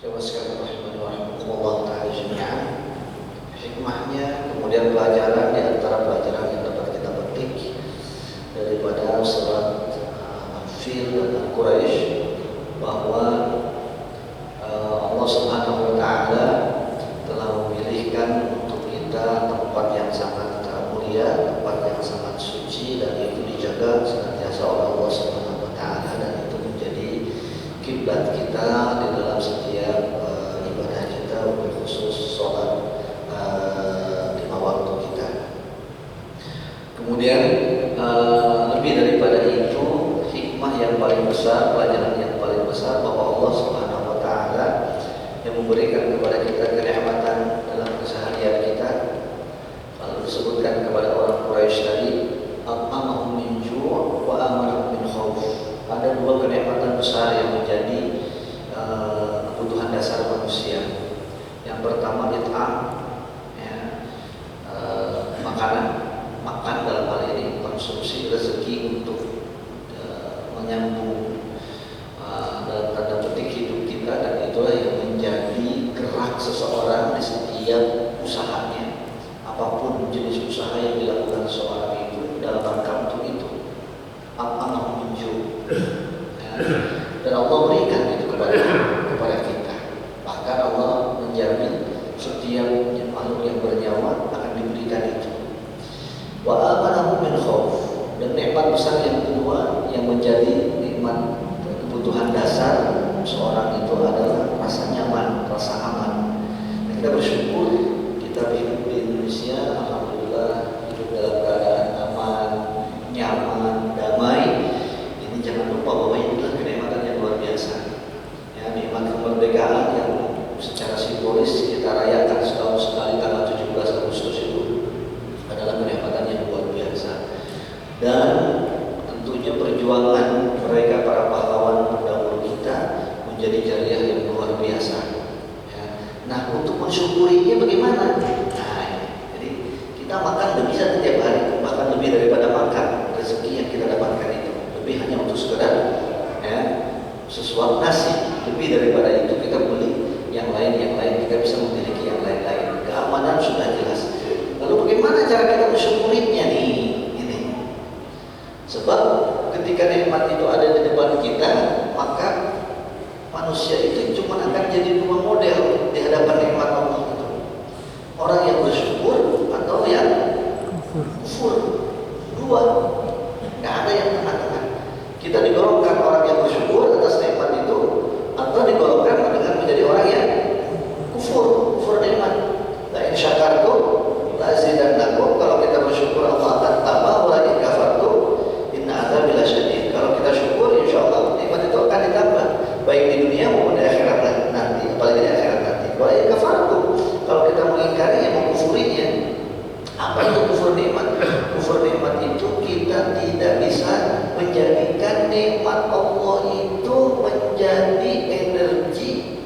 Coba sekali rahimahullah ta'ala jami'an. Hikmahnya, kemudian pelajaran di antara pelajaran yang dapat kita petik daripada surat Al-Fil dan Al-Quraisy, bahwa Allah Subhanahu wa ta'ala telah memilihkan untuk kita tempat yang sangat mulia, tempat yang sangat suci, dan itu dijaga senantiasa oleh Allah Subhanahu wa ta'ala, dan itu menjadi kiblat kita di dalam setiap ibadah kita, khusus sholat 5 waktu kita. Kemudian lebih daripada itu, hikmah yang paling besar, pelajaran yang paling besar, bahwa Allah Subhanahu wa ta'ala yang memberikan kepada kita kenikmatan dalam keseharian kita. Lalu disebutkan kepada orang Quraisy tadi, at'amahum min ju' wa amanahum min khauf. Ada dua kenikmatan besar yang menjadi kebutuhan dasar manusia. Yang pertama it'am, ya, makanan, makan dalam hal ini konsumsi rezeki untuk menyambung dalam tanda petik hidup kita, dan itulah yang menjadi gerak seseorang di setiap usahanya. Apapun jenis usaha yang dilakukan seseorang itu dalam rangka untuk itu. Apa menunjuk, ya. Dan Allah berikan itu kepada kita. Bahkan Allah menjamin setiap makhluk yang bernyawa akan diberikan itu. Wa amanahum min khauf. Dan nikmat besar yang kedua yang menjadi nikmat kebutuhan dasar seorang itu adalah rasa nyaman, rasa aman. Dan kita bersyukur kita hidup di Indonesia, alhamdulillah, hidup dalam keadaan aman, nyaman, damai. Ini jangan lupa bahwa ini adalah kenikmatan yang luar biasa. Ya, nikmat kemerdekaan yang secara simbolis kita rayakan setahun sekali tanggal 17 Agustus itu adalah kenikmatan yang luar biasa. Dan tentunya perjuangan mereka para pahlawan pendahulu kita menjadi jariah yang luar biasa. Ya. Nah, untuk mensyukurinya bagaimana? Nah, jadi kita makan udah bisa setiap hari, bahkan lebih daripada makan rezeki yang kita dapatkan itu. Lebih hanya untuk sekedar ya, sesuap nasi. Lebih daripada itu kita beli yang lain kita bisa memiliki yang lain-lain. Keamanan sudah jelas. Lalu bagaimana cara kita mensyukurinya nih? Ini. Sebab ketika nikmat itu ada di depan kita, maka manusia itu cuma akan jadi dua model di hadapan nikmat Allah itu. Orang yang bersyukur atau yang kufur. Dua. Nggak ada yang tengah-tengah. Kita digolongkan orang yang bersyukur atas nikmat itu, atau digolongkan dengan menjadi orang yang kufur nikmat. La in syakartum la azidannakum. Kalau kita bersyukur Allah akan tambah, wa in kafartum inna adzabi lasyadid. Kalau kita syukur, insyaallah nikmat itu akan ditambah, baik di dunia maupun di akhirat nanti, apalagi di akhirat nanti. Wa in kafartum, kalau kita mengingkari, yang mengkufurinya. Apa itu kufur nikmat? Kufur nikmat itu kita tidak bisa menjadikan nikmat Allah itu menjadi energi,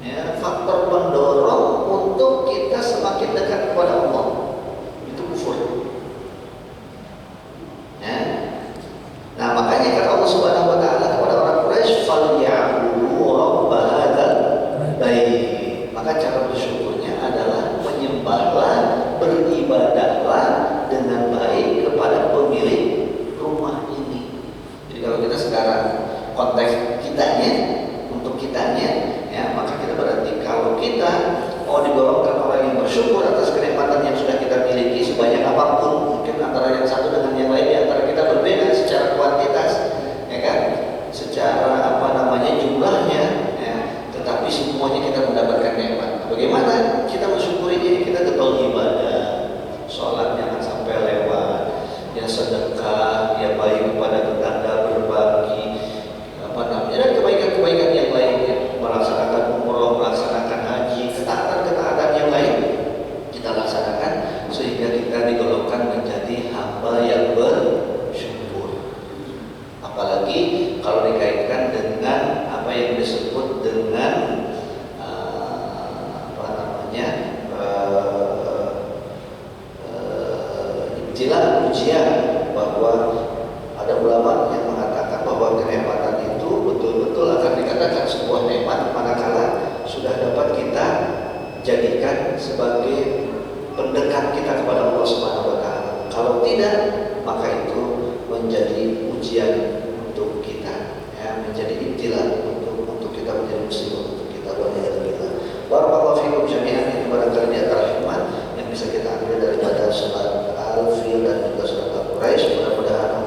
ya, faktor pendorong untuk kita semakin dekat kepada Allah. Itu kufur. Ya. Nah, makanya kata Allah Subhanahu wa ta'ala kepada orang Quraisy, "Falyabudu rabb hadzal bait." Maka cara bersyukurnya adalah menyembahlah, beribadahlah dengan baik kepada pemilik rumah ini. Jadi kalau kita sekarang konteks kitanya, untuk kitanya, ya, maka kita berarti kalau kita mau digolongkan orang yang bersyukur atas kenikmatan yang sudah kita miliki sebanyak apapun, mungkin antara yang satu dengan yang lain, antara kita berbeda secara kuantitas, ya kan, secara jumlahnya, ya, tetapi semuanya kita mendapatkan nikmat. Bagaimana kita mensyukuri ini? Kita tetap ibadah, sholat jangan sampai lewat, ya, sedekah, ya, baik kepada tetangga, berbagi, dan kebaikan-kebaikan yang lainnya, melaksanakan umroh, melaksanakan haji, ketaatan-ketaatan yang lain kita laksanakan sehingga kita digolongkan menjadi hamba yang bersyukur. Apalagi kalau dikaitkan dengan apa yang disebut dengan ibtilah, ujian, bahwa ada ulama yang mengatakan bahwa kenikmatan itu betul-betul akan dikatakan sebuah nikmat manakala sudah jadikan sebagai pendekat kita kepada Allah Subhanahu wa taala. Kalau tidak, maka itu menjadi ujian untuk kita, ya, menjadi ibtila untuk kita, menjadi musibah untuk kita. Walhamdulillah. Barakallahu fiikum jami'an. Ini barangkali di antara hikmah yang bisa kita ambil daripada surat Al-Fil dan juga surat Al-Quraisy. Mudah-mudahan